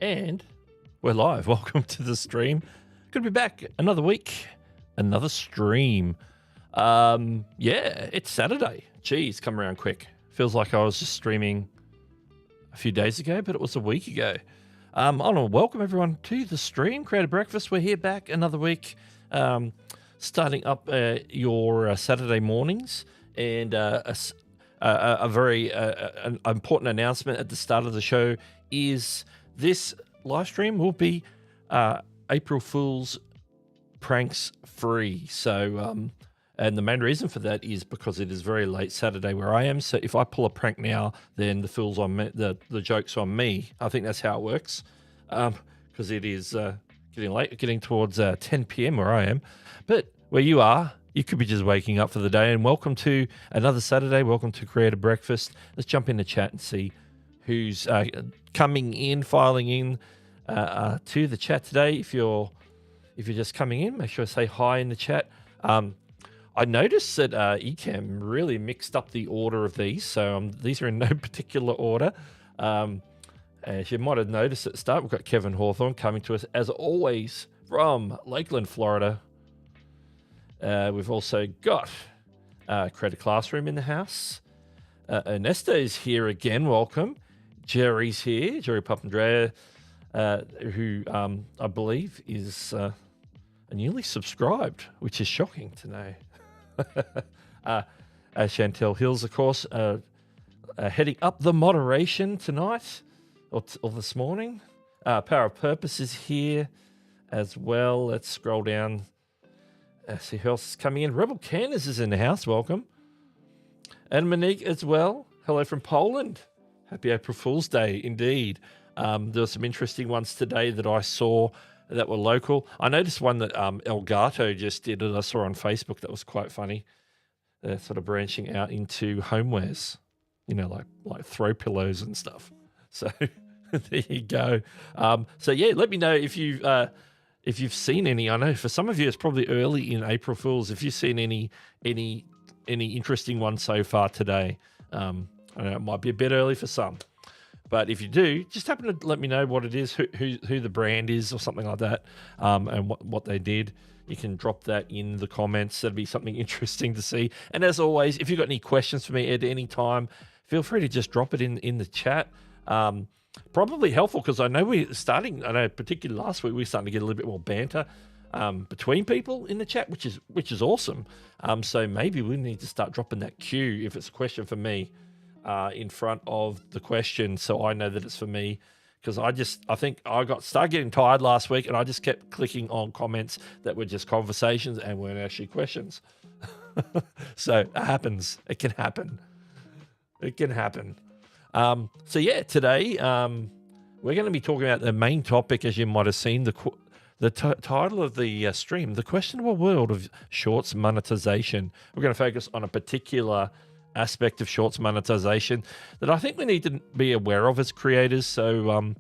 And we're live. Welcome to the stream. Good to be back. Another week, another stream. Yeah, it's Saturday. Geez, come around quick. Feels like I was just streaming a few days ago, but it was a week ago. I want to welcome everyone to the stream. Creative Breakfast. We're here back another week, starting up your Saturday mornings, and a very an important announcement at the start of the show is this live stream will be April Fool's pranks free. So, and the main reason for that is because it is very late Saturday where I am. So if I pull a prank now, then the fool's on me, the joke's on me. I think that's how it works, because it is getting late, getting towards 10 p.m. where I am. But where you are, you could be just waking up for the day. And welcome to another Saturday. Welcome to Creative Breakfast. Let's jump in the chat and see who's coming in, filing in to the chat today. If you're just coming in, make sure to say hi in the chat. I noticed that Ecamm really mixed up the order of these, so these are in no particular order. As you might have noticed at the start, we've got Kevin Hawthorne coming to us, as always, from Lakeland, Florida. We've also got Creative Classroom in the house. Ernesto is here again, welcome. Jerry's here, Jerry Papandrea, who I believe is newly subscribed, which is shocking to know. Chantel Hills, of course, heading up the moderation tonight, or this morning. Power of Purpose is here as well. Let's scroll down. See who else is coming in. Rebel Candace is in the house, welcome. And Monique as well. Hello from Poland. Happy April Fool's Day, indeed. There were some interesting ones today that I saw that were local. I noticed one that Elgato just did that I saw on Facebook that was quite funny. They're sort of branching out into homewares, you know, like throw pillows and stuff. So there you go. So yeah, let me know if you've seen any. I know for some of you it's probably early in April Fools. If you've seen any interesting ones so far today, I know it might be a bit early for some. But if you do, just happen to let me know what it is, who the brand is or something like that, and what they did. You can drop that in the comments. That'd be something interesting to see. And as always, if you've got any questions for me at any time, feel free to just drop it in the chat. Probably helpful because I know particularly last week, we're starting to get a little bit more banter between people in the chat, which is awesome. So maybe we need to start dropping that cue if it's a question for me. In front of the question, so I know that it's for me, because I think I started getting tired last week, and I just kept clicking on comments that were just conversations and weren't actually questions. So it happens. It can happen. So yeah, today we're going to be talking about the main topic, as you might have seen, the title of the stream, the questionable world of shorts monetization. We're going to focus on a particular aspect of shorts monetization that I think we need to be aware of as creators. So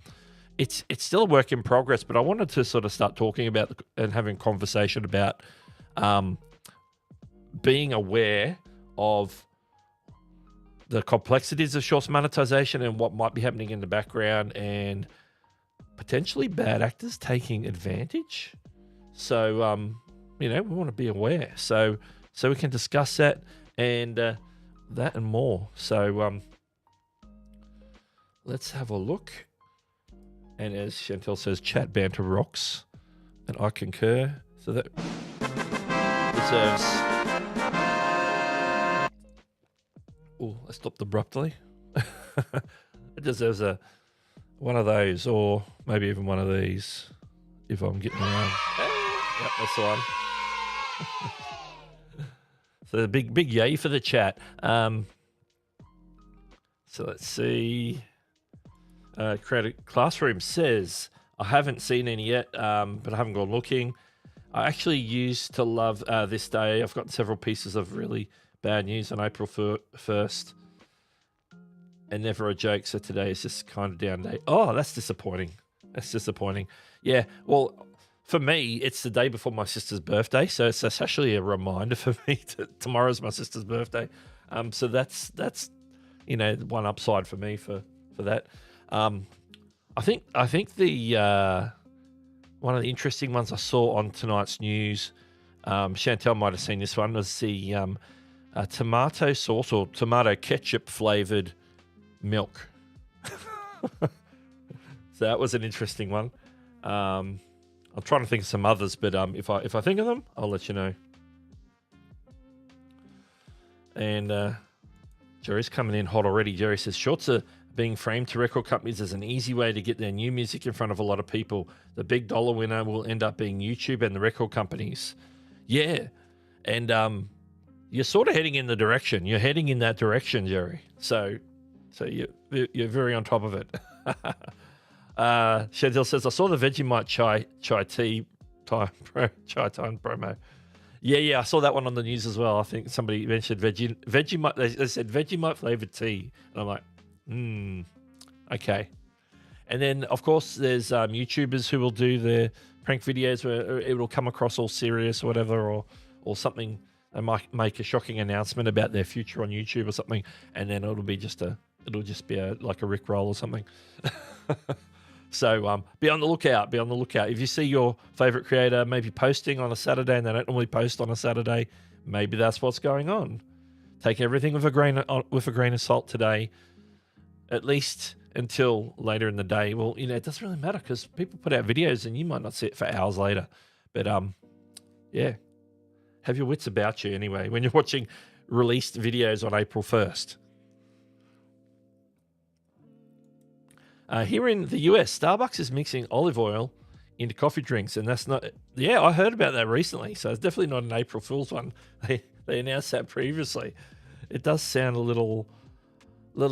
it's still a work in progress, but I wanted to sort of start talking about and having a conversation about being aware of the complexities of shorts monetization and what might be happening in the background, and potentially bad actors taking advantage. So we want to be aware, so we can discuss that and that and more. So let's have a look. And as Chantel says, chat banter rocks, and I concur. So that deserves. Oh, I stopped abruptly. It deserves one of those, or maybe even one of these, if I'm getting around. Yep, that's the one. So the big yay for the chat. So let's see. Creative Classroom says, I haven't seen any yet, but I haven't gone looking. I actually used to love this day. I've got several pieces of really bad news on April 1st. And never a joke, so today is just kind of down day. Oh, that's disappointing. Yeah, well, for me, it's the day before my sister's birthday, so it's actually a reminder for me that tomorrow's my sister's birthday. So that's one upside for me for that. I think the one of the interesting ones I saw on tonight's news, Chantel might have seen this one, was the tomato sauce or tomato ketchup flavored milk. So that was an interesting one. I'm trying to think of some others, but if I think of them, I'll let you know. And Jerry's coming in hot already. Jerry says, shorts are being framed to record companies as an easy way to get their new music in front of a lot of people. The big dollar winner will end up being YouTube and the record companies. Yeah. And you're sort of heading in the direction. You're heading in that direction, Jerry. So you're very on top of it. Chantel says, I saw the Vegemite chai tea chai time promo. Yeah, I saw that one on the news as well. I think somebody mentioned Vegemite. They said Vegemite flavored tea, and I'm like, okay. And then, of course, there's YouTubers who will do their prank videos where it will come across all serious or whatever, or something. They might make a shocking announcement about their future on YouTube or something, and then it'll just be like a Rickroll or something. So be on the lookout. Be on the lookout. If you see your favorite creator maybe posting on a Saturday and they don't normally post on a Saturday, maybe that's what's going on. Take everything with a grain of salt today, at least until later in the day. Well, it doesn't really matter because people put out videos and you might not see it for hours later. But yeah, have your wits about you anyway when you're watching released videos on April 1st. Here in the US, Starbucks is mixing olive oil into coffee drinks, and that's not. Yeah, I heard about that recently, so it's definitely not an April Fool's one. They announced that previously. It does sound a little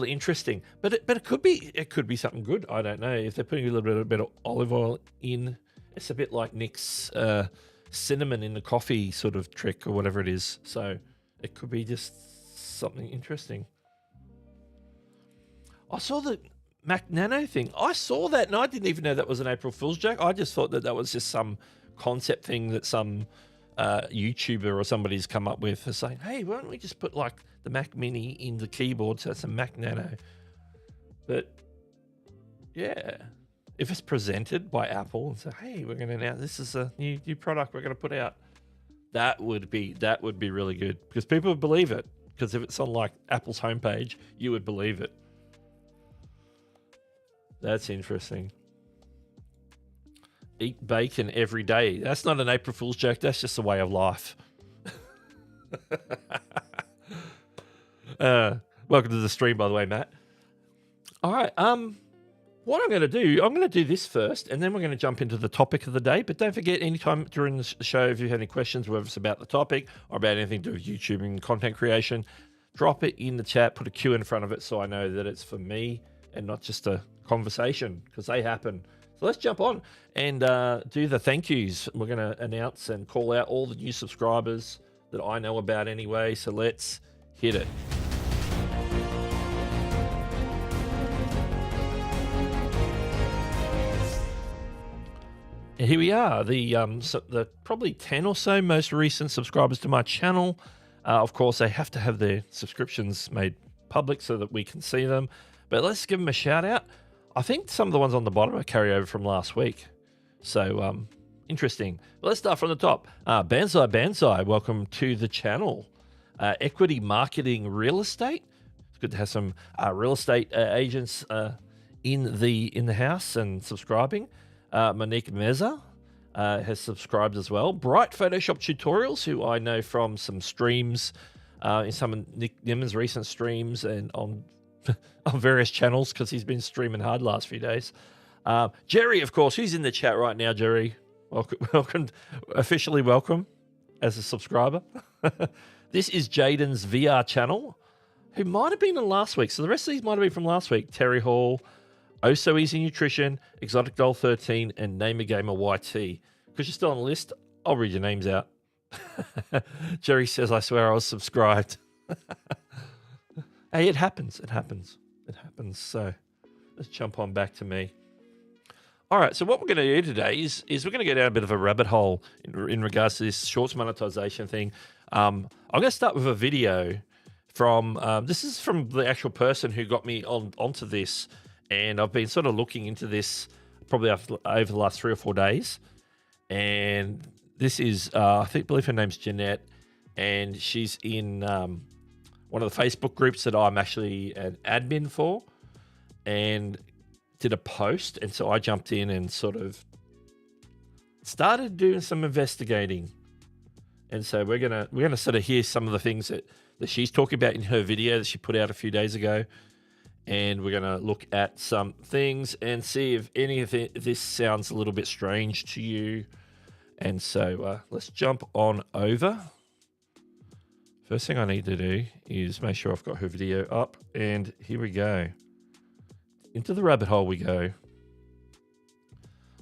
interesting, but it could be something good. I don't know if they're putting a little bit of olive oil in. It's a bit like Nick's cinnamon in the coffee sort of trick or whatever it is. So it could be just something interesting. I saw the Mac Nano thing. I saw that and I didn't even know that was an April Fool's joke. I just thought that was just some concept thing that some YouTuber or somebody's come up with for saying, hey, why don't we just put like the Mac Mini in the keyboard so it's a Mac Nano? But yeah, if it's presented by Apple and say, hey, we're going to announce this is a new product we're going to put out, that would be really good because people would believe it. Because if it's on like Apple's homepage, you would believe it. That's interesting. Eat bacon every day. That's not an April Fool's joke. That's just a way of life. Welcome to the stream, by the way, Matt. All right. What I'm going to do this first, and then we're going to jump into the topic of the day. But don't forget, anytime during the show, if you have any questions, whether it's about the topic or about anything to do with YouTube and content creation, drop it in the chat. Put a Q in front of it so I know that it's for me and not just a conversation, because they happen. So let's jump on and do the thank yous. We're going to announce and call out all the new subscribers that I know about anyway. So let's hit it. And here we are, the probably 10 or so most recent subscribers to my channel. Of course, they have to have their subscriptions made public so that we can see them. But let's give them a shout out. I think some of the ones on the bottom are carryover from last week. So, interesting. Let's start from the top. Banzai, welcome to the channel. Equity Marketing Real Estate. It's good to have some real estate agents in the house and subscribing. Monique Meza has subscribed as well. Bright Photoshop Tutorials, who I know from some streams, in some of Nick Nimmon's recent streams and on various channels, because he's been streaming hard last few days. Jerry, of course, who's in the chat right now. Jerry, welcome, officially welcome as a subscriber. This is Jaden's VR channel, who might have been in last week. So the rest of these might have been from last week. Terry Hall, Oh So Easy Nutrition, Exotic Doll 13, and Name a Gamer YT. Because you're still on the list, I'll read your names out. Jerry says, I swear I was subscribed. Hey, it happens. It happens. So let's jump on back to me. All right. So what we're going to do today is we're going to go down a bit of a rabbit hole in regards to this shorts monetization thing. I'm going to start with a video from, this is from the actual person who got me onto this. And I've been sort of looking into this probably over the last 3 or 4 days. And this is, believe her name's Jeanette, and she's in one of the Facebook groups that I'm actually an admin for, and did a post. And so I jumped in and sort of started doing some investigating. And so we're gonna sort of hear some of the things that she's talking about in her video that she put out a few days ago. And we're going to look at some things and see if any of this sounds a little bit strange to you. And so let's jump on over. First thing I need to do is make sure I've got her video up. And here we go. Into the rabbit hole we go.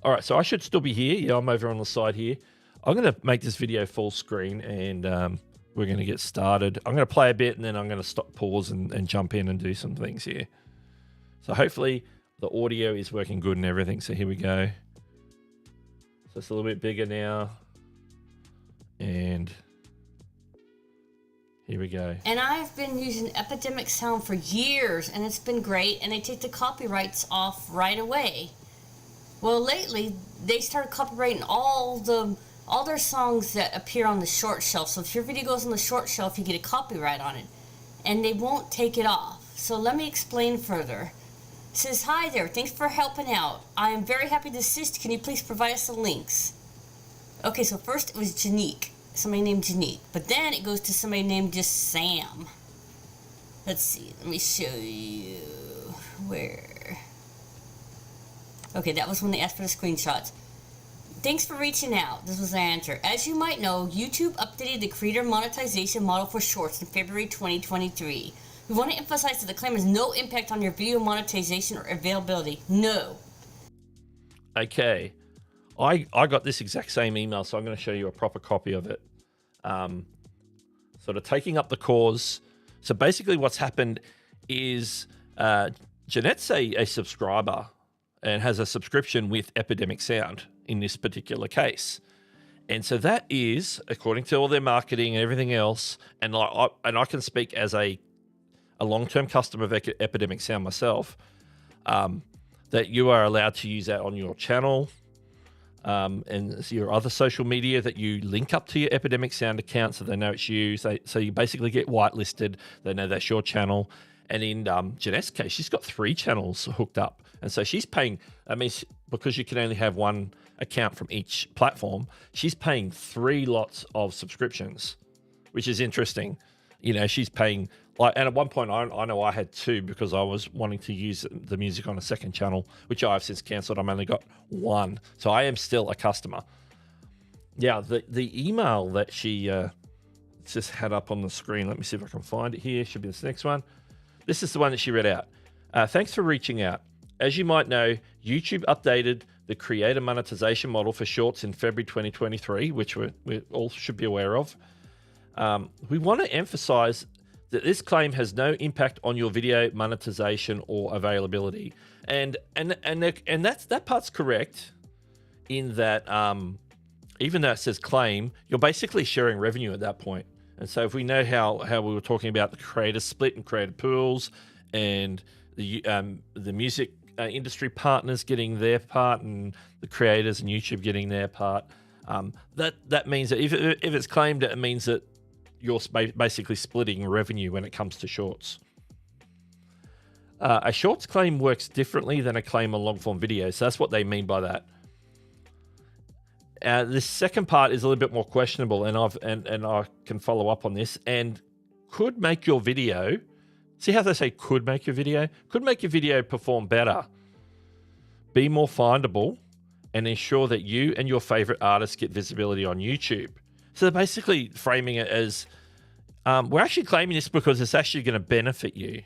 All right, so I should still be here. Yeah, I'm over on the side here. I'm going to make this video full screen, and we're going to get started. I'm going to play a bit, and then I'm going to stop, pause, and jump in and do some things here. So hopefully the audio is working good and everything. So here we go. So it's a little bit bigger now. And here we go. And I've been using Epidemic Sound for years, and it's been great, and they take the copyrights off right away. Well, lately, they started copyrighting all their songs that appear on the short shelf. So if your video goes on the short shelf, you get a copyright on it. And they won't take it off. So let me explain further. It says, "Hi there, thanks for helping out. I am very happy to assist. Can you please provide us the links?" Okay, so first it was Janique. Somebody named Janique. But then it goes to somebody named just Sam. Let's see, let me show you where. Okay, that was when they asked for the screenshots. "Thanks for reaching out." This was the answer. "As you might know, YouTube updated the creator monetization model for shorts in February 2023. We want to emphasize that the claim has no impact on your video monetization or availability. No." Okay. I got this exact same email, so I'm going to show you a proper copy of it. Sort of taking up the cause. So basically what's happened is Jeanette's a subscriber and has a subscription with Epidemic Sound in this particular case. And so that is, according to all their marketing and everything else, and I can speak as a long-term customer of Epidemic Sound myself, that you are allowed to use that on your channel and your other social media that you link up to your Epidemic Sound account so they know it's you. So you basically get whitelisted. They know that's your channel. And in Jeanette's case, she's got 3 channels hooked up. And so she's paying, because you can only have one account from each platform, she's paying 3 lots of subscriptions, which is interesting. You know, she's paying, and at one point I know I had 2 because I was wanting to use the music on a second channel, which I've since cancelled. I've only got 1. So I am still a customer. Yeah, the email that she just had up on the screen, let me see if I can find it here. Should be this next one. This is the one that she read out. "Thanks for reaching out. As you might know, YouTube updated the creator monetization model for shorts in February 2023, which we all should be aware of. We want to emphasize that this claim has no impact on your video monetization or availability." And that part's correct in that even though it says claim, you're basically sharing revenue at that point. And so if we know how we were talking about the creator split and creator pools and the music industry partners getting their part and the creators and YouTube getting their part, that means that if it's claimed, it means that you're basically splitting revenue when it comes to shorts. A shorts claim works differently than a claim on long form video. So that's what they mean by that. The second part is a little bit more questionable, and I can follow up on this, and could make your video, see how they say could make your video? Could make your video perform better, be more findable, and ensure that you and your favorite artists get visibility on YouTube. So they're basically framing it as, we're actually claiming this because it's actually going to benefit you.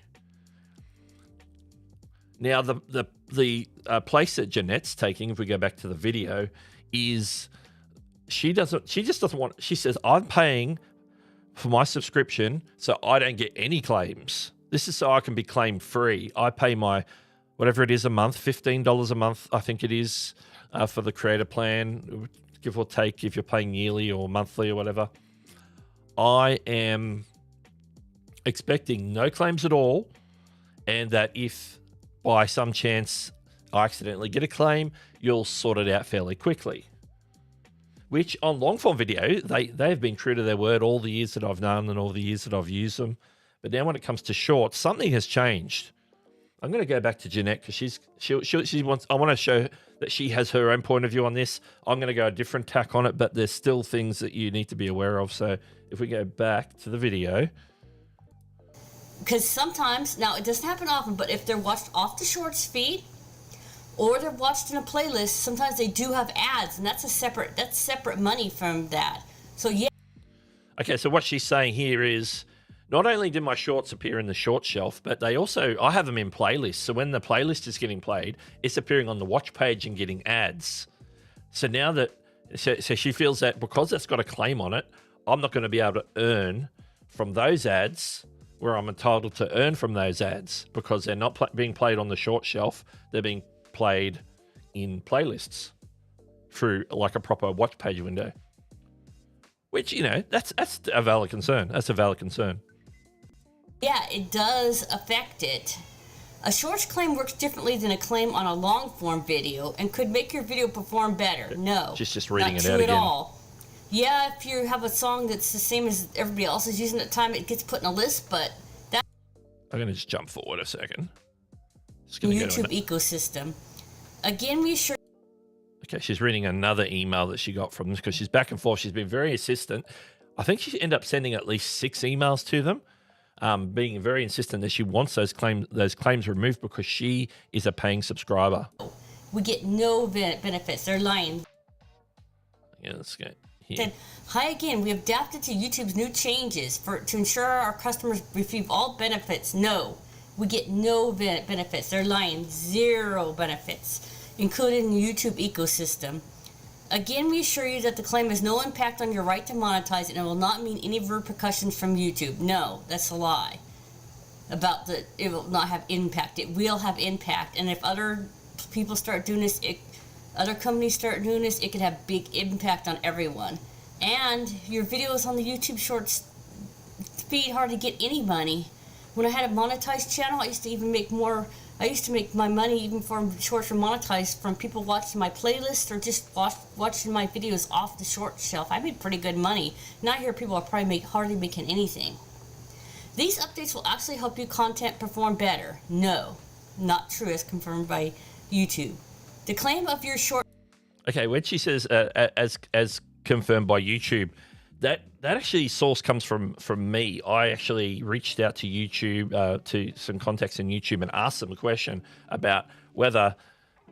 Now, the place that Jeanette's taking, if we go back to the video, is she just doesn't want, she says, "I'm paying for my subscription so I don't get any claims. This is so I can be claim free. I pay my, whatever it is a month, $15 a month, I think it is, for the creator plan, give or take if you're paying yearly or monthly or whatever. I am expecting no claims at all, and that if by some chance I accidentally get a claim, you'll sort it out fairly quickly. Which on long form video, they've been true to their word all the years that I've known and all the years that I've used them. But now when it comes to shorts, something has changed. I'm going to go back to Jeanette because she wants. I want to show that she has her own point of view on this. I'm going to go a different tack on it, but there's still things that you need to be aware of. So if we go back to the video, because sometimes, now it doesn't happen often, but if they're watched off the shorts feed or they're watched in a playlist, sometimes they do have ads, and that's separate money from that. So yeah. Okay, so what she's saying here is, not only do my shorts appear in the short shelf, but I have them in playlists. So when the playlist is getting played, it's appearing on the watch page and getting ads. So now so she feels that because that's got a claim on it, I'm not going to be able to earn from those ads where I'm entitled to earn from those ads because they're not being played on the short shelf. They're being played in playlists through like a proper watch page window. Which, that's a valid concern. That's a valid concern. Yeah, it does affect it. A shorts claim works differently than a claim on a long form video and could make your video perform better. No, She's just reading not it out true again. at all. Yeah, if you have a song that's the same as everybody else is using at the time, it gets put in a list, but that I'm going to just jump forward a second. YouTube ecosystem. Again, we assure. Okay, she's reading another email that she got from this because she's back and forth. She's been very insistent. I think she ended up sending at least 6 emails to them. Being very insistent that she wants those claims removed because she is a paying subscriber. We get no benefits. They're lying. Yeah, let's go here. Said, hi again. We have adapted to YouTube's new changes to ensure our customers receive all benefits. No, we get no benefits. They're lying. 0 benefits, included in the YouTube ecosystem. Again, we assure you that the claim has no impact on your right to monetize and it will not mean any repercussions from YouTube. No, that's a lie. It will not have impact. It will have impact. And if other people start doing this, other companies start doing this, it could have big impact on everyone. And your videos on the YouTube Shorts feed hardly get any money. When I had a monetized channel, I used to make my money even from shorts from monetized from people watching my playlist or just watching my videos off the short shelf. I made pretty good money. Now here people are probably hardly making anything. These updates will actually help your content perform better. No, not true as confirmed by YouTube. The claim of your short... Okay, when she says as confirmed by YouTube, that actually source comes from me. I actually reached out to YouTube, to some contacts in YouTube and asked them a question about whether,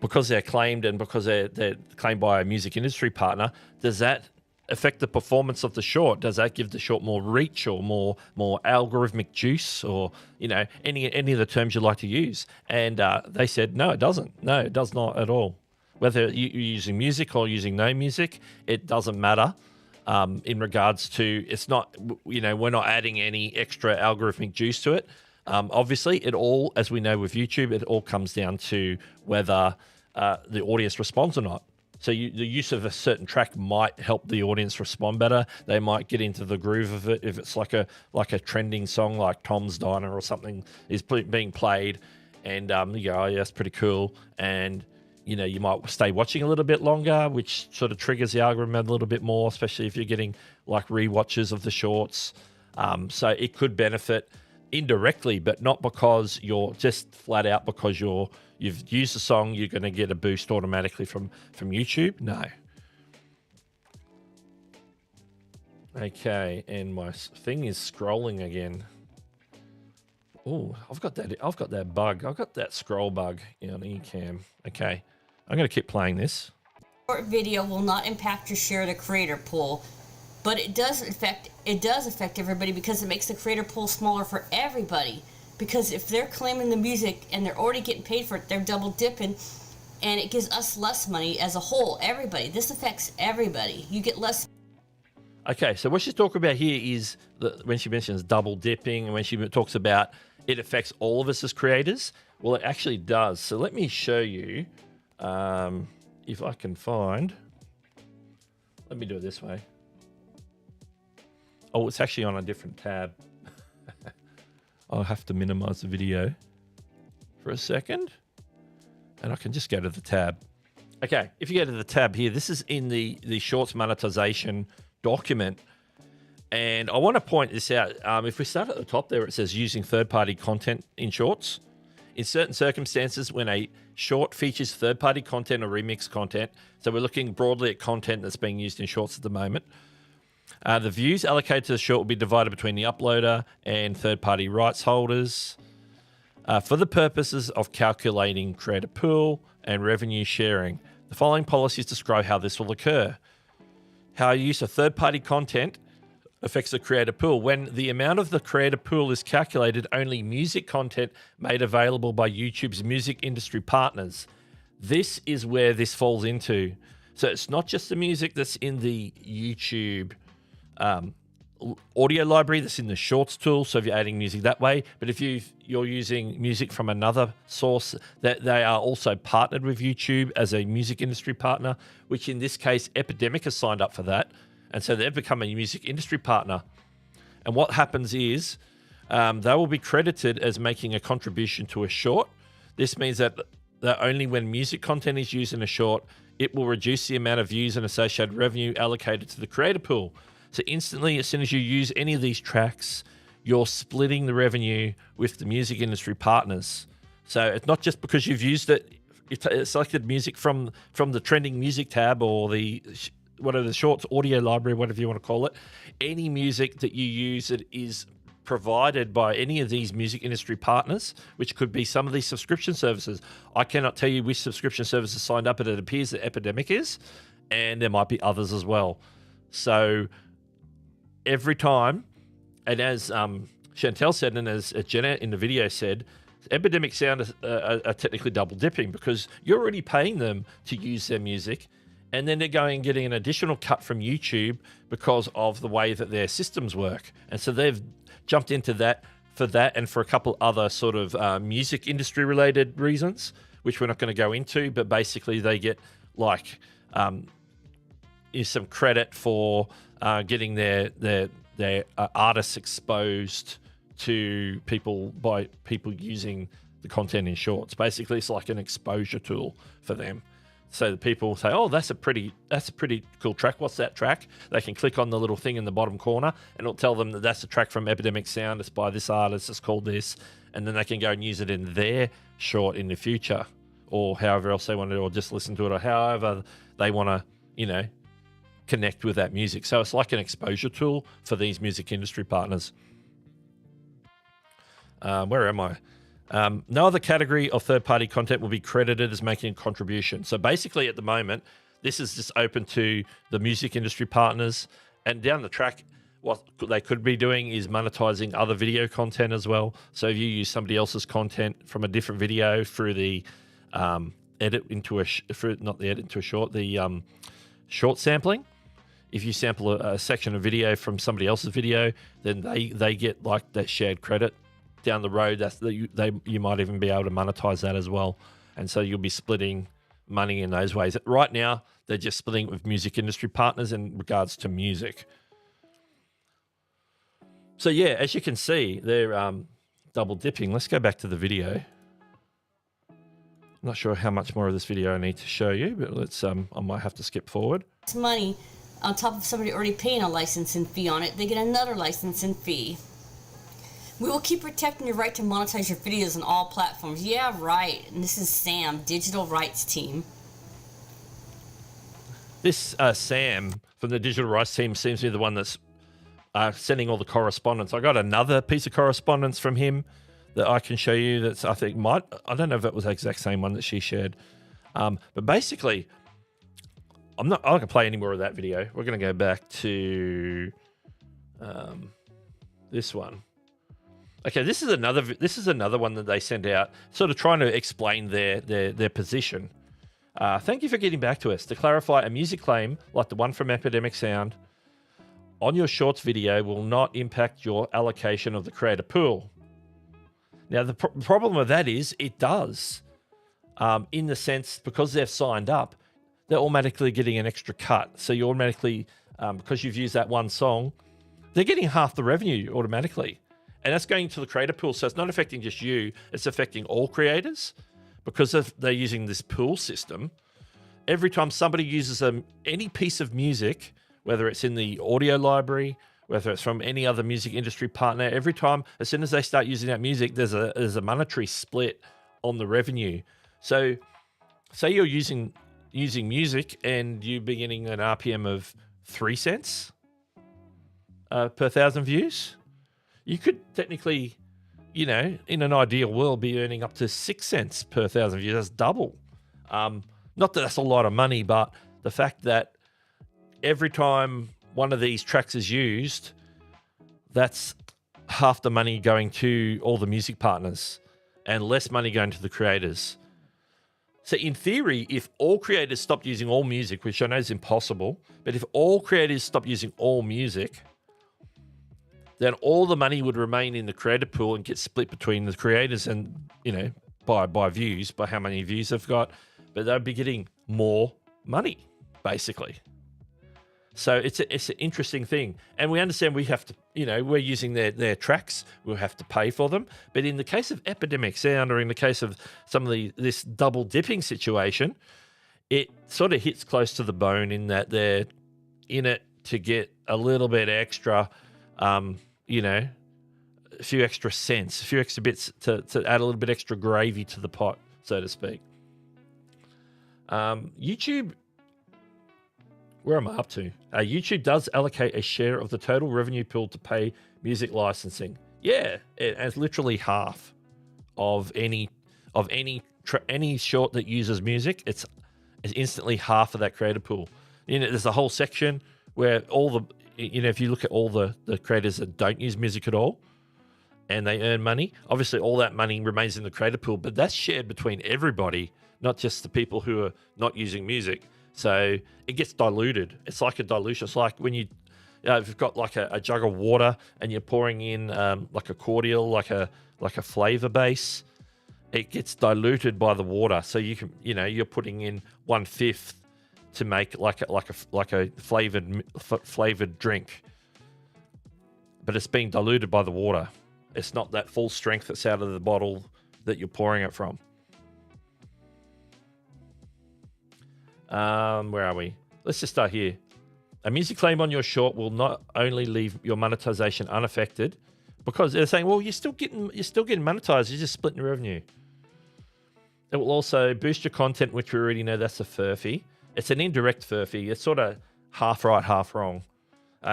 because they're claimed and because they're claimed by a music industry partner, does that affect the performance of the short? Does that give the short more reach or more algorithmic juice or, any of the terms you like to use? And they said, no, it doesn't. No, it does not at all. Whether you're using music or using no music, it doesn't matter. In regards to, it's not, we're not adding any extra algorithmic juice to it. Obviously, it all, as we know with YouTube, it all comes down to whether the audience responds or not. So the use of a certain track might help the audience respond better. They might get into the groove of it. If it's like a trending song like Tom's Diner or something is being played, and you go, oh yeah, that's pretty cool, and you might stay watching a little bit longer, which sort of triggers the algorithm a little bit more, especially if you're getting like rewatches of the shorts. So it could benefit indirectly, but not because you're just flat out because you've used the song, you're going to get a boost automatically from YouTube. No. Okay, and my thing is scrolling again. Oh, I've got that bug. I've got that scroll bug on Ecamm. Okay. I'm going to keep playing this. Short video will not impact your share of the creator pool, but it does affect everybody because it makes the creator pool smaller for everybody. Because if they're claiming the music and they're already getting paid for it, they're double dipping, and it gives us less money as a whole. Everybody. This affects everybody. You get less. Okay, so what she's talking about here is when she mentions double dipping and when she talks about it affects all of us as creators. Well, it actually does. So let me show you. If I can find, let me do it this way. Oh, it's actually on a different tab. I'll have to minimize the video for a second. And I can just go to the tab. Okay, if you go to the tab here, this is in the Shorts monetization document. And I want to point this out. If we start at the top there, it says using third-party content in Shorts. In certain circumstances, when a short features third-party content or remix content, so we're looking broadly at content that's being used in Shorts at the moment, the views allocated to the short will be divided between the uploader and third-party rights holders for the purposes of calculating creator pool and revenue sharing. The following policies describe how this will occur. How use of third-party content affects the creator pool. When the amount of the creator pool is calculated, only music content made available by YouTube's music industry partners. This is where this falls into. So it's not just the music that's in the YouTube audio library that's in the Shorts tool, so if you're adding music that way, but if you're using music from another source, that they are also partnered with YouTube as a music industry partner, which in this case Epidemic has signed up for that, and so they've become a music industry partner. And what happens is they will be credited as making a contribution to a short. This means that only when music content is used in a short, it will reduce the amount of views and associated revenue allocated to the creator pool. So instantly, as soon as you use any of these tracks, you're splitting the revenue with the music industry partners. So it's not just because you've used it, selected music from the trending music tab or the Shorts audio library, whatever you want to call it. Any music that you use that is provided by any of these music industry partners, which could be some of these subscription services. I cannot tell you which subscription services signed up, but it appears that Epidemic is, and there might be others as well. So every time, and as Chantel said, and as Jenna in the video said, Epidemic Sound are technically double dipping because you're already paying them to use their music, and then they're going and getting an additional cut from YouTube because of the way that their systems work. And so they've jumped into that for that and for a couple other sort of music industry related reasons, which we're not going to go into, but basically they get like some credit for getting their artists exposed to people by people using the content in Shorts. Basically, it's like an exposure tool for them. So the people say, "Oh, that's a pretty cool track. What's that track?" They can click on the little thing in the bottom corner, and it'll tell them that that's a track from Epidemic Sound. It's by this artist. It's called this, and then they can go and use it in their short in the future, or however else they want to, or just listen to it, or however they want to, connect with that music. So it's like an exposure tool for these music industry partners. Where am I? No other category of third-party content will be credited as making a contribution. So basically at the moment, this is just open to the music industry partners, and down the track, what they could be doing is monetizing other video content as well. So if you use somebody else's content from a different video through the edit into a short, the short sampling, if you sample a section of video from somebody else's video, then they get like that shared credit down the road. You might even be able to monetize that as well, and so you'll be splitting money in those ways. Right now, they're just splitting it with music industry partners in regards to music. So yeah, as you can see, they're double dipping. Let's go back to the video. I'm not sure how much more of this video I need to show you, but let's. I might have to skip forward. It's money on top of somebody already paying a licensing fee on it. They get another licensing fee. We will keep protecting your right to monetize your videos on all platforms. Yeah, right. And this is Sam, Digital Rights Team. This Sam from the Digital Rights Team seems to be the one that's sending all the correspondence. I got another piece of correspondence from him that I can show you. That's I don't know if it was the exact same one that she shared. But basically, I'm not going to play any more of that video. We're going to go back to this one. Okay, this is another one that they sent out, sort of trying to explain their position. Thank you for getting back to us. To clarify, a music claim like the one from Epidemic Sound on your Shorts video will not impact your allocation of the creator pool. Now, the problem with that is it does, in the sense because they've signed up, they're automatically getting an extra cut. So you automatically, because you've used that one song, they're getting half the revenue automatically. And that's going to the creator pool. So it's not affecting just you, it's affecting all creators. because they're using this pool system, every time somebody uses any piece of music, whether it's in the audio library, whether it's from any other music industry partner, every time, as soon as they start using that music, there's a monetary split on the revenue. So say you're using music and you're getting an RPM of 3 cents per 1,000 views. You could technically, in an ideal world, be earning up to 6 cents per 1,000 views. That's double. Not that that's a lot of money, but the fact that every time one of these tracks is used, that's half the money going to all the music partners and less money going to the creators. So in theory, if all creators stopped using all music, which I know is impossible, but if all creators stopped using all music, then all the money would remain in the creator pool and get split between the creators and, by views, by how many views they've got, but they'd be getting more money, basically. So it's an interesting thing. And we understand we have to, we're using their tracks, we'll have to pay for them. But in the case of Epidemic Sound, or in the case of some of this double dipping situation, it sort of hits close to the bone in that they're in it to get a little bit extra, a few extra cents, a few extra bits to add a little bit extra gravy to the pot, so to speak. YouTube, where am I up to? YouTube does allocate a share of the total revenue pool to pay music licensing. Yeah, it's literally half of any short that uses music. It's instantly half of that creator pool. There's a whole section where all the, if you look at all the creators that don't use music at all, and they earn money, obviously all that money remains in the creator pool, but that's shared between everybody, not just the people who are not using music. So it gets diluted. It's like a dilution. It's like when if you've got like a jug of water and you're pouring in like a cordial, like a flavor base, it gets diluted by the water. So you can, you're putting in 1/5 to make like a flavored drink, but it's being diluted by the water. It's not that full strength that's out of the bottle that you're pouring it from. Where are we? Let's just start here. A music claim on your short will not only leave your monetization unaffected, because they're saying, well, you're still getting monetized. You're just splitting the revenue. It will also boost your content, which we already know that's a furphy. It's an indirect furphy. It's sort of half right, half wrong.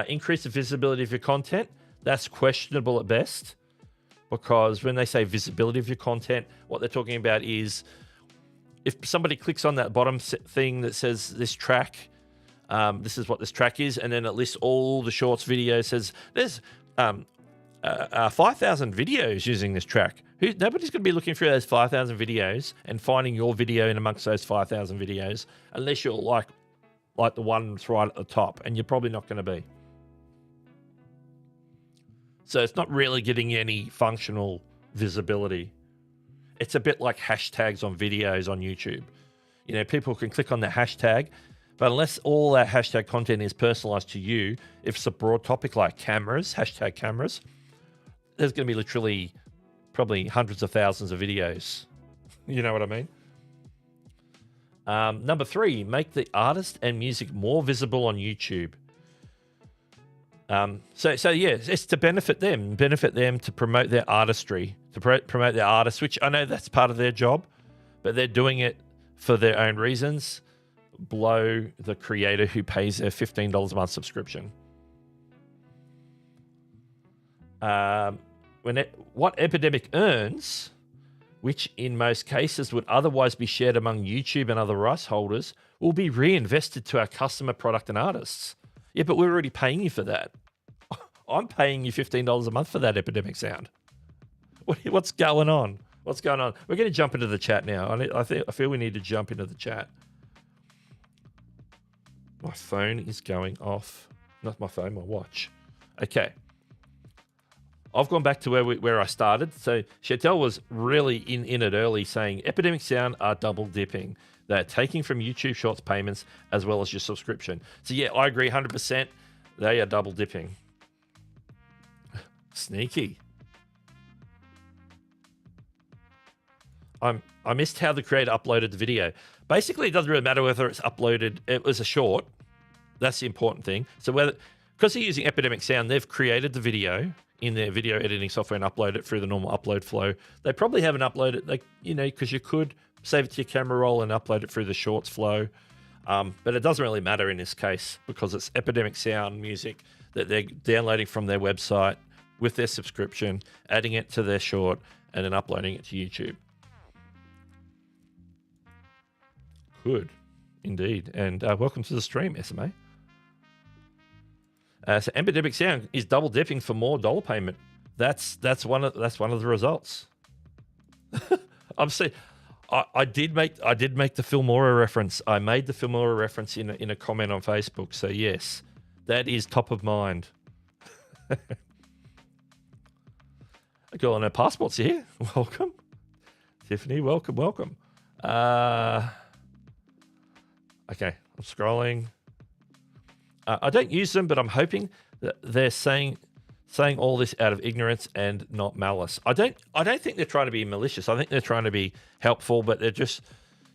Increase the visibility of your content. That's questionable at best, because when they say visibility of your content, what they're talking about is if somebody clicks on that bottom thing that says this track, this is what this track is, and then it lists all the shorts videos, says there's 5,000 videos using this track. Nobody's going to be looking through those 5,000 videos and finding your video in amongst those 5,000 videos, unless you're like the one that's right at the top, and you're probably not going to be. So it's not really getting any functional visibility. It's a bit like hashtags on videos on YouTube. People can click on the hashtag, but unless all that hashtag content is personalized to you, if it's a broad topic like cameras, hashtag cameras, there's going to be literally probably hundreds of thousands of videos. You know what I mean? Number 3, make the artist and music more visible on YouTube. So yeah, it's to benefit them to promote their artistry, to promote their artists, which I know that's part of their job, but they're doing it for their own reasons, below the creator who pays their $15 a month subscription. What Epidemic earns, which in most cases would otherwise be shared among YouTube and other rights holders, will be reinvested to our customer, product, and artists. Yeah, but we're already paying you for that. I'm paying you $15 a month for that Epidemic Sound. What's going on? What's going on? We're going to jump into the chat now. I feel we need to jump into the chat. My phone is going off. Not my phone, my watch. Okay. I've gone back to where I started. So Chantel was really in it early, saying Epidemic Sound are double dipping. They're taking from YouTube Shorts payments as well as your subscription. So yeah, I agree 100%. They are double dipping. Sneaky. I missed how the creator uploaded the video. Basically, it doesn't really matter whether it's uploaded. It was a short. That's the important thing. So because they're using Epidemic Sound, they've created the video in their video editing software and upload it through the normal upload flow. They probably haven't uploaded, because you could save it to your camera roll and upload it through the shorts flow. But it doesn't really matter in this case because it's Epidemic Sound music that they're downloading from their website with their subscription, adding it to their short, and then uploading it to YouTube. Good, indeed. And welcome to the stream, SMA. So Epidemic Sound is double dipping for more dollar payment. That's one of the results. I'm saying I did make the Filmora reference. I made the Filmora reference in a comment on Facebook. So yes, that is top of mind. A girl on her passport's here. Welcome, Tiffany. Welcome. Okay, I'm scrolling. I don't use them, but I'm hoping that they're saying all this out of ignorance and not malice. I don't think they're trying to be malicious. I think they're trying to be helpful, but they're just,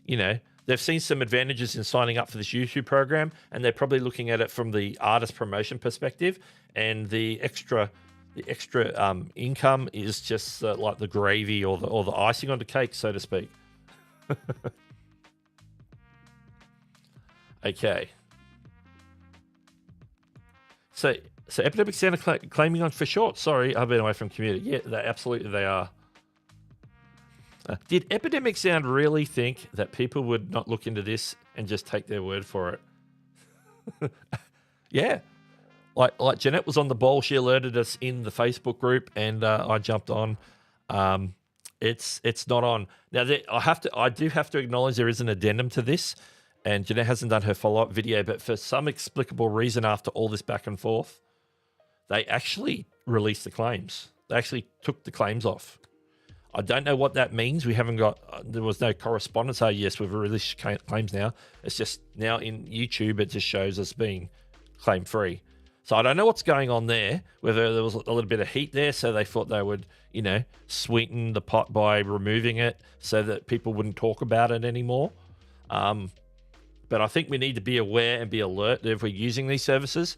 they've seen some advantages in signing up for this YouTube program, and they're probably looking at it from the artist promotion perspective, and the extra income is just like the gravy or the icing on the cake, so to speak. Okay. So Epidemic Sound are claiming on for short. Sorry, I've been away from community. Yeah, absolutely they are. Did Epidemic Sound really think that people would not look into this and just take their word for it? Yeah. Like Jeanette was on the ball. She alerted us in the Facebook group, and I jumped on. It's not on. Now, I do have to acknowledge there is an addendum to this, and Jeanette hasn't done her follow-up video, but for some explicable reason, after all this back and forth, they actually released the claims. They actually took the claims off. I don't know what that means. We haven't got, there was no correspondence. Oh, yes, we've released claims now. It's just now in YouTube, it just shows us being claim-free. So I don't know what's going on there, whether there was a little bit of heat there, so they thought they would, sweeten the pot by removing it so that people wouldn't talk about it anymore. But I think we need to be aware and be alert that if we're using these services,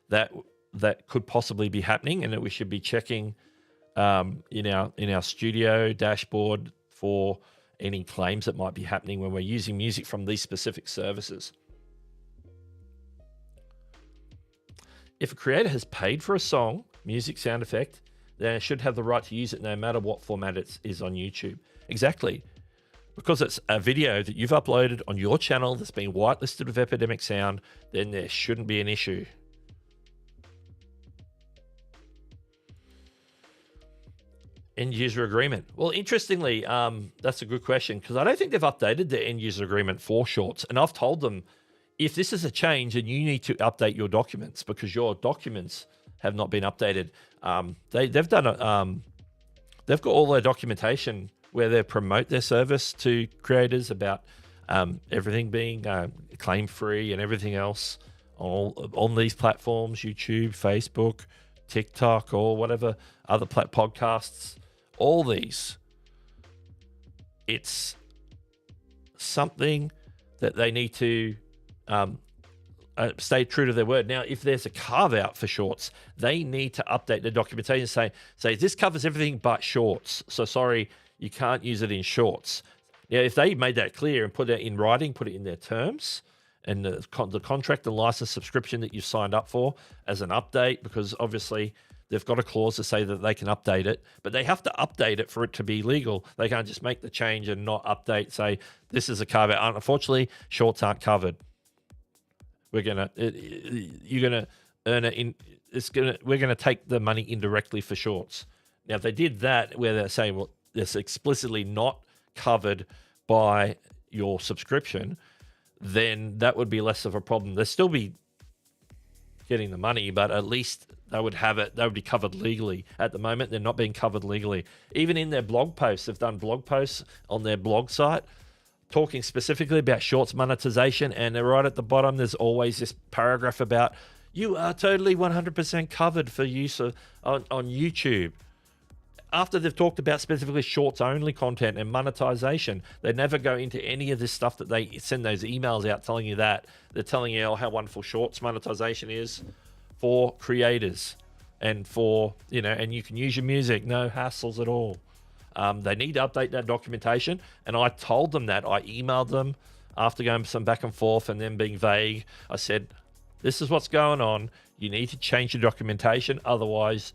that could possibly be happening, and that we should be checking in our studio dashboard for any claims that might be happening when we're using music from these specific services. If a creator has paid for a song, music, sound effect, then it should have the right to use it no matter what format it is on YouTube. Exactly. Because it's a video that you've uploaded on your channel that's been whitelisted with Epidemic Sound, then there shouldn't be an issue. End user agreement. Well, interestingly, that's a good question, because I don't think they've updated the end user agreement for shorts. And I've told them, if this is a change, then you need to update your documents, because your documents have not been updated. They've got all their documentation where they promote their service to creators about everything being claim-free and everything else on these platforms, YouTube, Facebook, TikTok, or whatever other podcasts, all these. It's something that they need to stay true to their word. Now, if there's a carve-out for shorts, they need to update the documentation, say this covers everything but shorts. So sorry, you can't use it in shorts. Now, if they made that clear and put it in writing, put it in their terms, and the contract and license subscription that you've signed up for as an update, because obviously they've got a clause to say that they can update it, but they have to update it for it to be legal. They can't just make the change and not update, say this is a carve-out. Unfortunately, shorts aren't covered. You're gonna earn it in. We're gonna take the money indirectly for shorts. Now, if they did that, where they're saying, well, it's explicitly not covered by your subscription, then that would be less of a problem. They'll still be getting the money, but at least they would have it. They would be covered legally. At the moment, they're not being covered legally. Even in their blog posts, they've done blog posts on their blog site talking specifically about shorts monetization, and they're right at the bottom. There's always this paragraph about you are totally 100% covered for use on YouTube. after they've talked about specifically shorts only content and monetization, they never go into any of this stuff that they send those emails out telling you that. They're telling you how wonderful shorts monetization is for creators and for, and you can use your music, no hassles at all. They need to update that documentation. And I told them that. I emailed them after going some back and forth and then being vague. I said, this is what's going on. You need to change your documentation. Otherwise,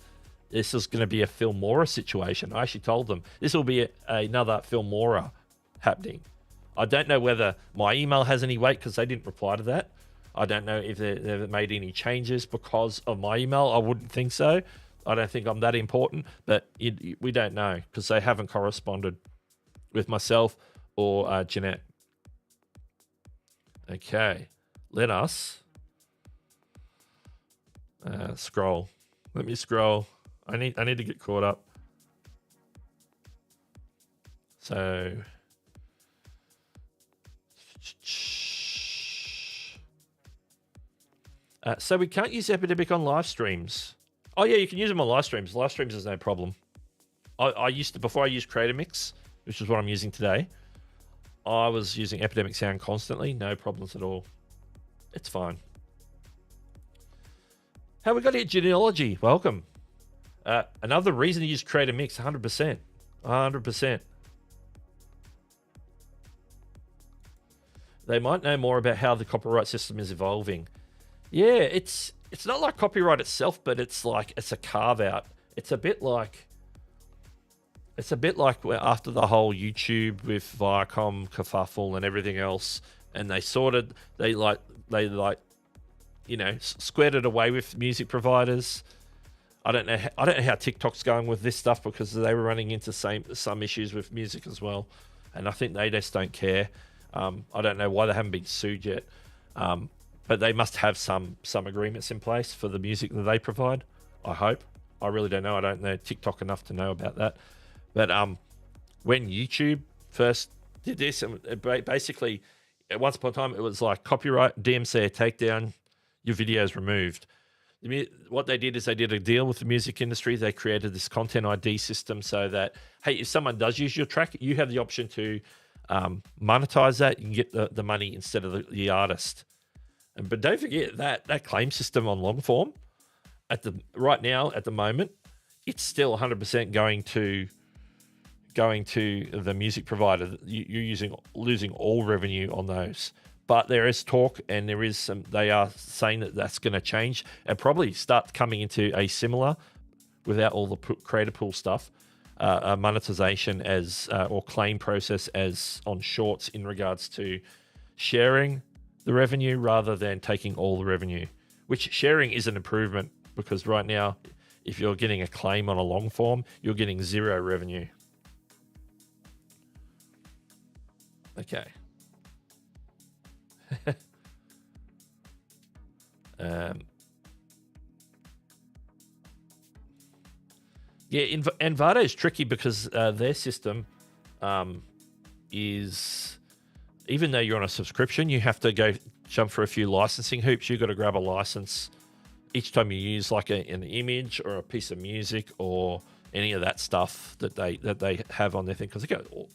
this is going to be a Filmora situation. I actually told them this will be another Filmora happening. I don't know whether my email has any weight because they didn't reply to that. I don't know if they've made any changes because of my email. I wouldn't think so. I don't think I'm that important, but we don't know because they haven't corresponded with myself or Jeanette. Okay, let us scroll. Let me scroll. I need to get caught up. So we can't use Epidemic on live streams. Oh yeah, you can use them on live streams. Live streams is no problem. I used to, before I used Creator Mix, which is what I'm using today, I was using Epidemic Sound constantly. No problems at all. It's fine. How we got here? Genealogy. Welcome. Another reason to use Creator Mix, 100%. 100%. They might know more about how the copyright system is evolving. Yeah, it's not like copyright itself, but it's a carve out. It's a bit like after the whole YouTube with Viacom kerfuffle and everything else, and they squared it away with music providers. I don't know how TikTok's going with this stuff because they were running into some issues with music as well, and I think they just don't care. I don't know why they haven't been sued yet, but they must have some agreements in place for the music that they provide. I hope. I really don't know. I don't know TikTok enough to know about that. But when YouTube first did this, and basically, at once upon a time, it was like copyright, DMCA takedown, your video is removed. What they did is they did a deal with the music industry. They created this content ID system so that, hey, if someone does use your track, you have the option to monetize that. You can get the money instead of the artist. But don't forget that claim system on long form, right now, at the moment, it's still 100% going to the music provider. You're losing all revenue on those. But there is talk, and they are saying that that's going to change and probably start coming into a similar, without all the creator pool stuff, monetization or claim process as on shorts in regards to sharing the revenue rather than taking all the revenue, which sharing is an improvement because right now, if you're getting a claim on a long form, you're getting zero revenue. Okay. Envato is tricky because their system is, even though you're on a subscription, you have to jump for a few licensing hoops. You've got to grab a license each time you use like an image or a piece of music or any of that stuff that they have on their thing, because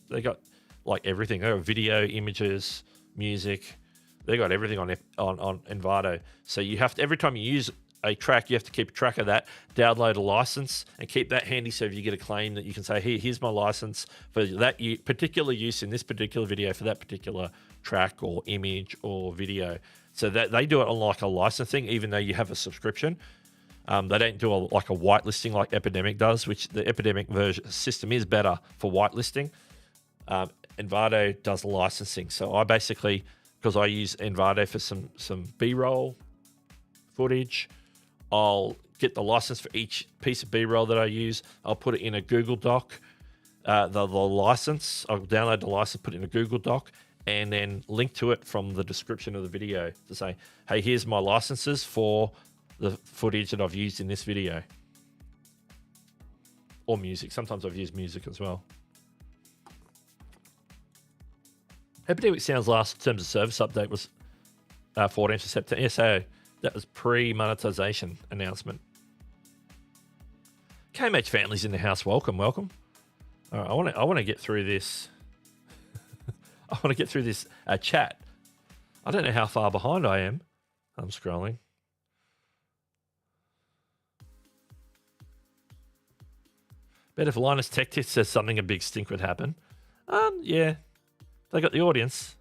they got like everything. They got video, images, music. They got everything on Envato. So you have to, every time you use a track, you have to keep track of that, download a license, and keep that handy so if you get a claim that you can say, here's my license for that particular use in this particular video for that particular track or image or video. So that they do it on like a licensing, even though you have a subscription. They don't do a whitelisting like Epidemic does, which the Epidemic version system is better for whitelisting. Envato does licensing. So I basically, because I use Envato for some B-roll footage, I'll get the license for each piece of B-roll that I use. I'll put it in a Google Doc, the license. I'll download the license, put it in a Google Doc, and then link to it from the description of the video to say, hey, here's my licenses for the footage that I've used in this video. Or music. Sometimes I've used music as well. Epidemic Sound's last terms of service update was 14th of September. Yeah, so that was pre-monetization announcement. KMH families in the house, welcome. All right, I want to get through this. I want to get through this chat. I don't know how far behind I am. I'm scrolling. Bet if Linus Tech Tips says something, a big stink would happen. Yeah, they got the audience.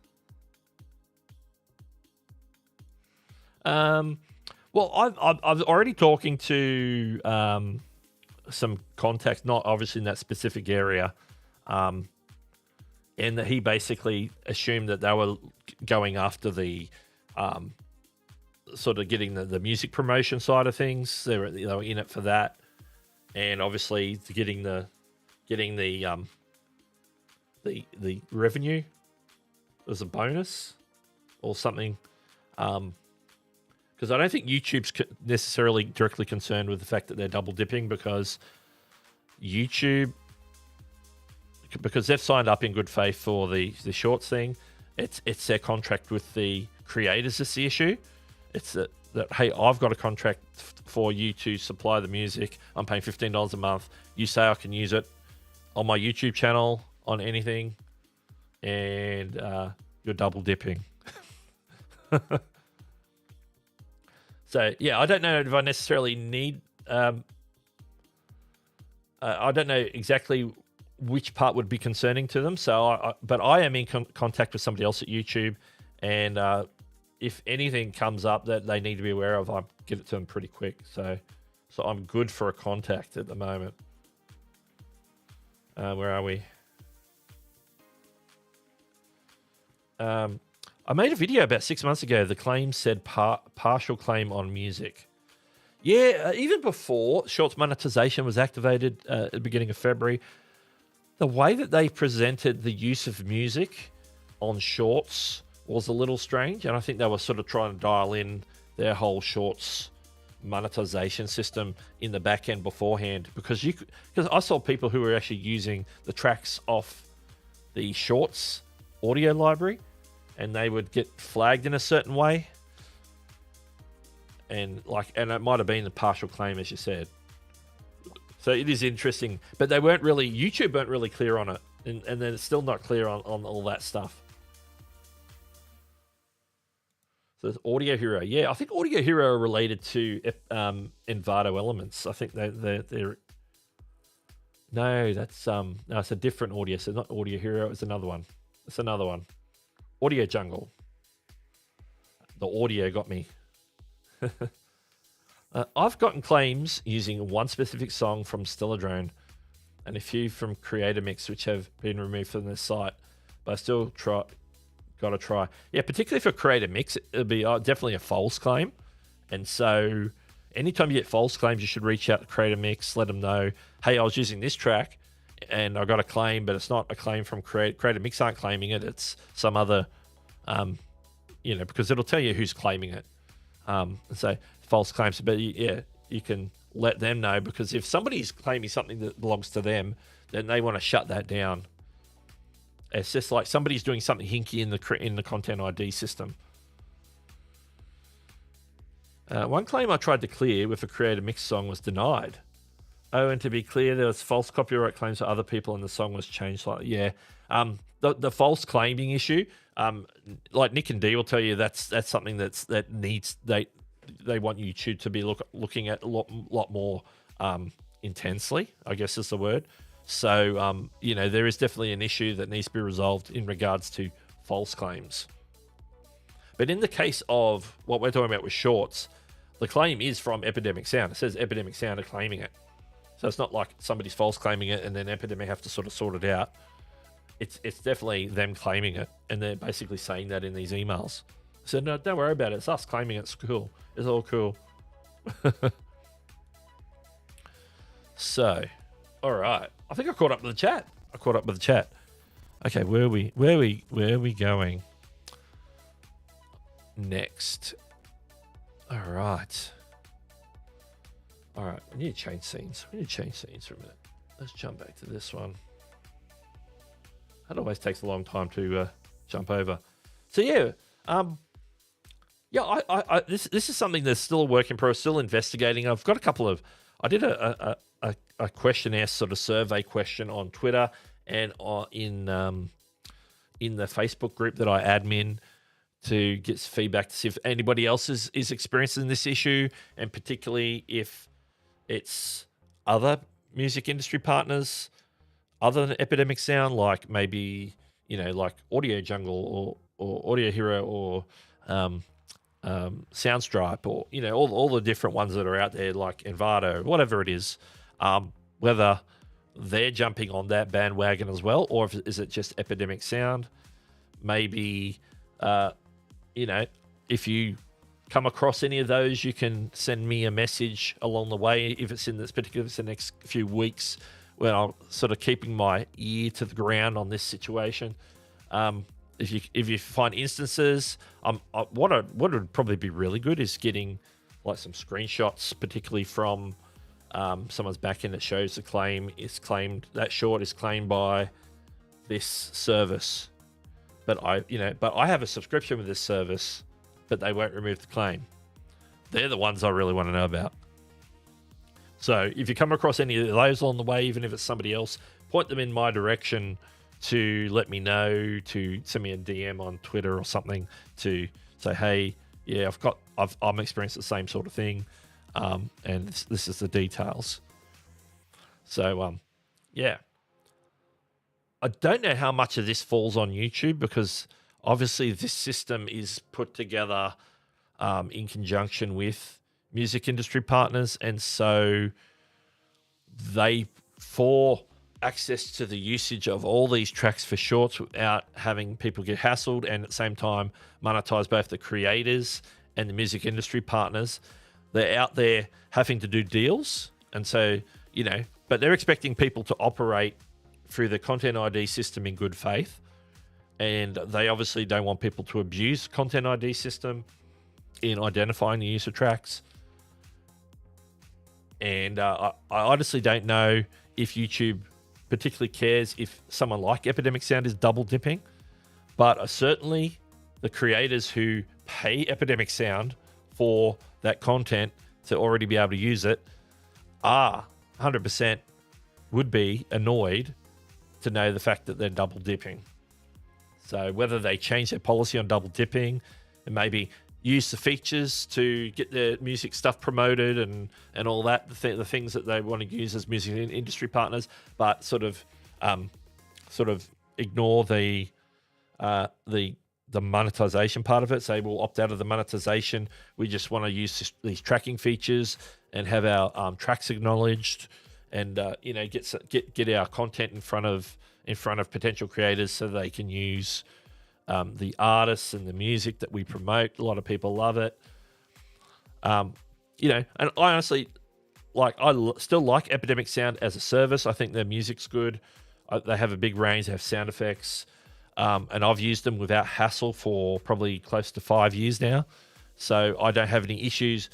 Well, I've already talking to some contacts, not obviously in that specific area, and that he basically assumed that they were going after the sort of getting the music promotion side of things. They were in it for that, and obviously getting the revenue as a bonus or something. Because I don't think YouTube's necessarily directly concerned with the fact that they're double dipping, because YouTube, because they've signed up in good faith for the shorts thing. It's their contract with the creators that's the issue. It's that hey, I've got a contract for you to supply the music. I'm paying $15 a month. You say I can use it on my YouTube channel, on anything, and you're double dipping. So, yeah, I don't know if I necessarily need... I don't know exactly which part would be concerning to them. So, but I am in contact with somebody else at YouTube. And if anything comes up that they need to be aware of, I get it to them pretty quick. So I'm good for a contact at the moment. Where are we? I made a video about 6 months ago. The claim said partial claim on music. Yeah, even before Shorts monetization was activated at the beginning of February, the way that they presented the use of music on Shorts was a little strange. And I think they were sort of trying to dial in their whole Shorts monetization system in the back end beforehand. Because I saw people who were actually using the tracks off the Shorts audio library, and they would get flagged in a certain way. And it might have been the partial claim, as you said. So it is interesting. But YouTube weren't really clear on it. And then it's still not clear on all that stuff. So it's Audio Hero. Yeah, I think Audio Hero are related to Envato Elements. I think they're... No, that's it's a different audio. So not Audio Hero, it's another one. It's another one. Audio Jungle. The audio got me. I've gotten claims using one specific song from Stelladrone and a few from Creator Mix, which have been removed from the site, but I still got to try. Yeah, particularly for Creator Mix, it'll be definitely a false claim. And so anytime you get false claims, you should reach out to Creator Mix, let them know, hey, I was using this track and I got a claim, but it's not a claim from Creator Mix aren't claiming it. It's some other, because it'll tell you who's claiming it. So false claims, but yeah, you can let them know, because if somebody's claiming something that belongs to them, then they want to shut that down. It's just like somebody's doing something hinky in the content ID system. One claim I tried to clear with a Creator Mix song was denied. Oh, and to be clear, there was false copyright claims for other people, and the song was changed slightly. Yeah, the false claiming issue, like Nick and D will tell you, that's something that needs they want YouTube to be looking at a lot more intensely, I guess is the word. So there is definitely an issue that needs to be resolved in regards to false claims. But in the case of what we're talking about with Shorts, the claim is from Epidemic Sound. It says Epidemic Sound are claiming it. So it's not like somebody's false claiming it and then Epidemic have to sort it out. It's definitely them claiming it, and they're basically saying that in these emails. So no, don't worry about it. It's us claiming it. It's cool. It's all cool. So, all right. I think I caught up with the chat. Okay, where are we going next? All right. We need to change scenes. For a minute. Let's jump back to this one. That always takes a long time to jump over. So yeah, this is something that's still a work in progress, still investigating. I've got a couple of. I did a a questionnaire sort of survey question on Twitter and in the Facebook group that I admin to get feedback to see if anybody else is experiencing this issue, and particularly if it's other music industry partners other than Epidemic Sound, like maybe, like Audio Jungle or Audio Hero or Soundstripe, or, all the different ones that are out there, like Envato, whatever it is, whether they're jumping on that bandwagon as well, or is it just Epidemic Sound? Maybe, if you come across any of those, you can send me a message along the way. If it's in the next few weeks, when I'm sort of keeping my ear to the ground on this situation. If you find instances, what would probably be really good is getting like some screenshots, particularly from someone's backend that shows that short is claimed by this service. But I have a subscription with this service, but they won't remove the claim. They're the ones I really want to know about. So if you come across any of those along the way, even if it's somebody else, point them in my direction to let me know, to send me a DM on Twitter or something to say, hey, yeah, I'm experiencing the same sort of thing, and this is the details. So, yeah. I don't know how much of this falls on YouTube, because obviously this system is put together in conjunction with music industry partners, and so for access to the usage of all these tracks for shorts without having people get hassled, and at the same time monetize both the creators and the music industry partners, they're out there having to do deals. And so, but they're expecting people to operate through the Content ID system in good faith, and they obviously don't want people to abuse the Content ID system in identifying the use of tracks. And I honestly don't know if YouTube particularly cares if someone like Epidemic Sound is double dipping, but certainly the creators who pay Epidemic Sound for that content to already be able to use it are 100% would be annoyed to know the fact that they're double dipping. So whether they change their policy on double dipping and maybe use the features to get their music stuff promoted and all that, the things that they want to use as music industry partners, but sort of ignore the monetization part of it. Say we'll opt out of the monetization. We just want to use these tracking features and have our tracks acknowledged, and get our content in front of potential creators so they can use the artists and the music that we promote. A lot of people love it. And I honestly, still like Epidemic Sound as a service. I think their music's good. They have a big range. They have sound effects. And I've used them without hassle for probably close to 5 years now. So I don't have any issues.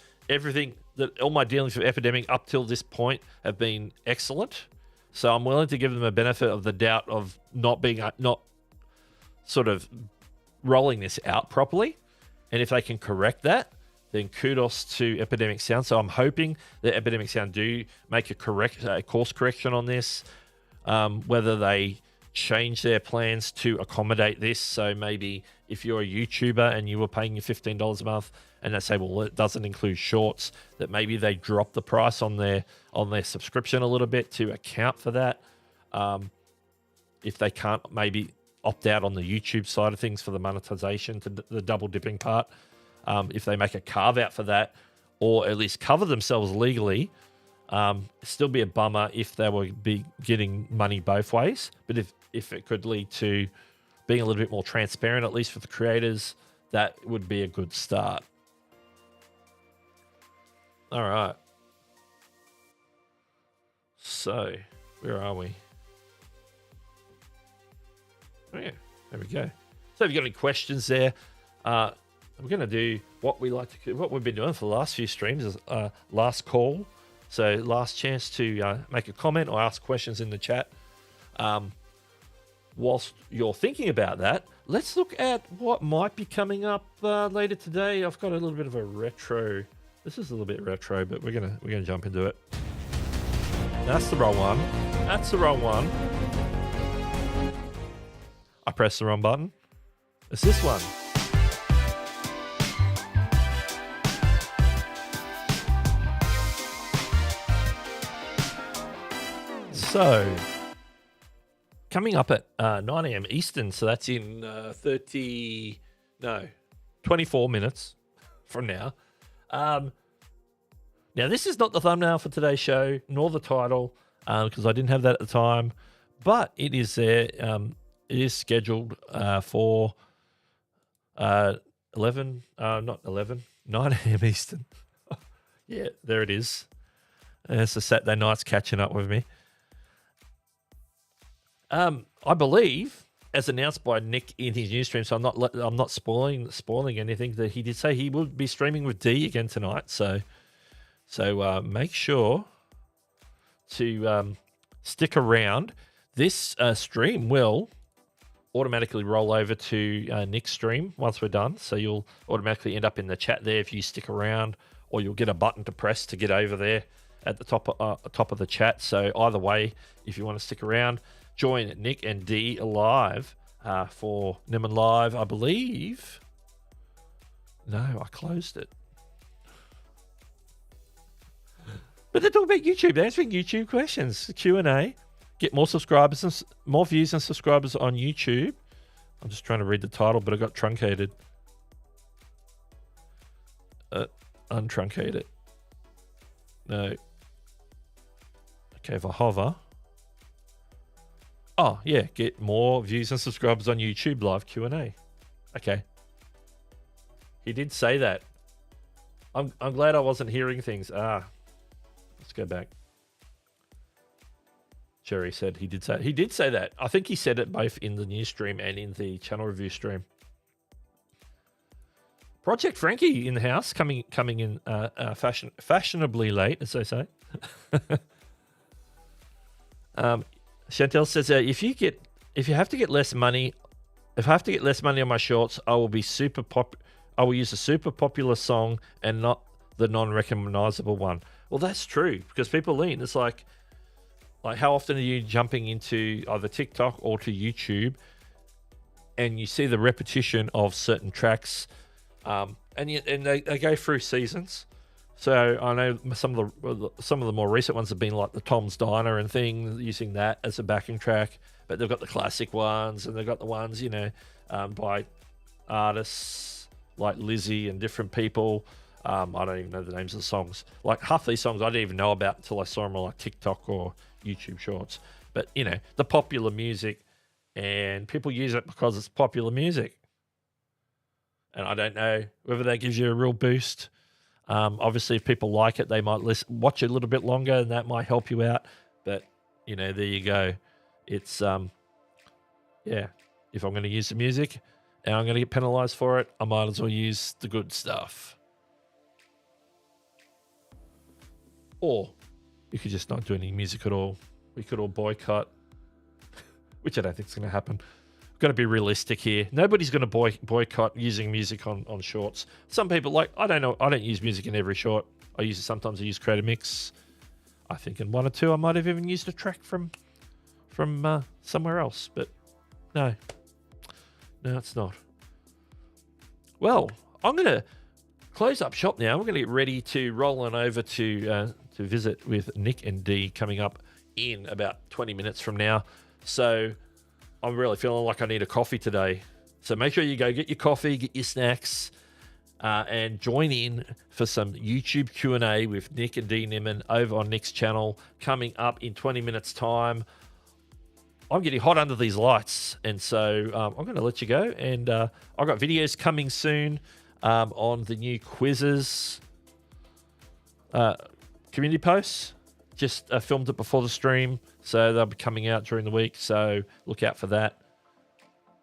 All my dealings with Epidemic up till this point have been excellent. So I'm willing to give them a benefit of the doubt of not sort of rolling this out properly. And if they can correct that, then kudos to Epidemic Sound. So I'm hoping that Epidemic Sound do make a course correction on this, whether they change their plans to accommodate this. So maybe if you're a YouTuber and you were paying your $15 a month, and they say, well, it doesn't include shorts, that maybe they drop the price on their subscription a little bit to account for that. If they can't maybe opt out on the YouTube side of things for the monetization, to the double dipping part, if they make a carve out for that, or at least cover themselves legally, still be a bummer if they would be getting money both ways. But if it could lead to being a little bit more transparent, at least for the creators, that would be a good start. All right. So, where are we? Oh, yeah, there we go. So if you've got any questions there, we're going to do what we've been doing for the last few streams is last call. So last chance to make a comment or ask questions in the chat. Whilst you're thinking about that, let's look at what might be coming up later today. I've got a little bit of a retro. This is a little bit retro, but we're gonna jump into it. That's the wrong one. That's the wrong one. I pressed the wrong button. It's this one. So, coming up at 9 a.m. Eastern, so that's in 24 minutes from now. Now, this is not the thumbnail for today's show, nor the title, because I didn't have that at the time, but it is there. It is scheduled for 9 a.m. Eastern. Yeah, there it is. And it's the Saturday night's catching up with me. I believe, as announced by Nick in his news stream, so I'm not spoiling anything, that he did say he will be streaming with D again tonight. So make sure to stick around. This stream will automatically roll over to Nick's stream once we're done. So you'll automatically end up in the chat there if you stick around, or you'll get a button to press to get over there at the top of the chat. So either way, if you want to stick around, join Nick and D live for Niman Live, I believe. No, I closed it. But they're talking about YouTube. They're answering YouTube questions. Q&A. Get more subscribers and more views and subscribers on YouTube. I'm just trying to read the title, but I got truncated. Untruncate it. No. Okay, if I hover. Oh, yeah. Get more views and subscribers on YouTube live Q&A. Okay. He did say that. I'm glad I wasn't hearing things. Let's go back. Jerry said he did say that. I think he said it both in the news stream and in the channel review stream. Project Frankie in the house, coming in fashionably late, as they say. Chantel says if I have to get less money on my shorts, I will use a super popular song and not the non-recognizable one. Well, that's true, because people lean. It's like how often are you jumping into either TikTok or to YouTube, and you see the repetition of certain tracks, and they go through seasons. So I know some of the more recent ones have been like the Tom's Diner and things, using that as a backing track. But they've got the classic ones, and they've got the ones by artists like Lizzie and different people. I don't even know the names of the songs. Like half these songs I didn't even know about until I saw them on like TikTok or YouTube Shorts. But the popular music, and people use it because it's popular music. And I don't know whether that gives you a real boost. Obviously, if people like it, they might watch it a little bit longer, and that might help you out. But there you go. It's if I'm going to use the music and I'm going to get penalized for it, I might as well use the good stuff. Or you could just not do any music at all. We could all boycott, which I don't think is going to happen. We've got to be realistic here. Nobody's going to boycott using music on shorts. Some people I don't use music in every short. Sometimes I use Creator Mix. I think in one or two I might have even used a track from somewhere else. But no, it's not. Well, I'm going to close up shop now. We're going to get ready to roll on over to visit with Nick and Dee coming up in about 20 minutes from now. So I'm really feeling like I need a coffee today. So make sure you go get your coffee, get your snacks, and join in for some YouTube Q&A with Nick and Dee Nimmin over on Nick's channel coming up in 20 minutes time. I'm getting hot under these lights, and so I'm going to let you go. And I've got videos coming soon on the new quizzes community posts. Just filmed it before the stream, so they'll be coming out during the week. So look out for that.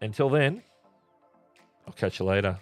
Until then, I'll catch you later.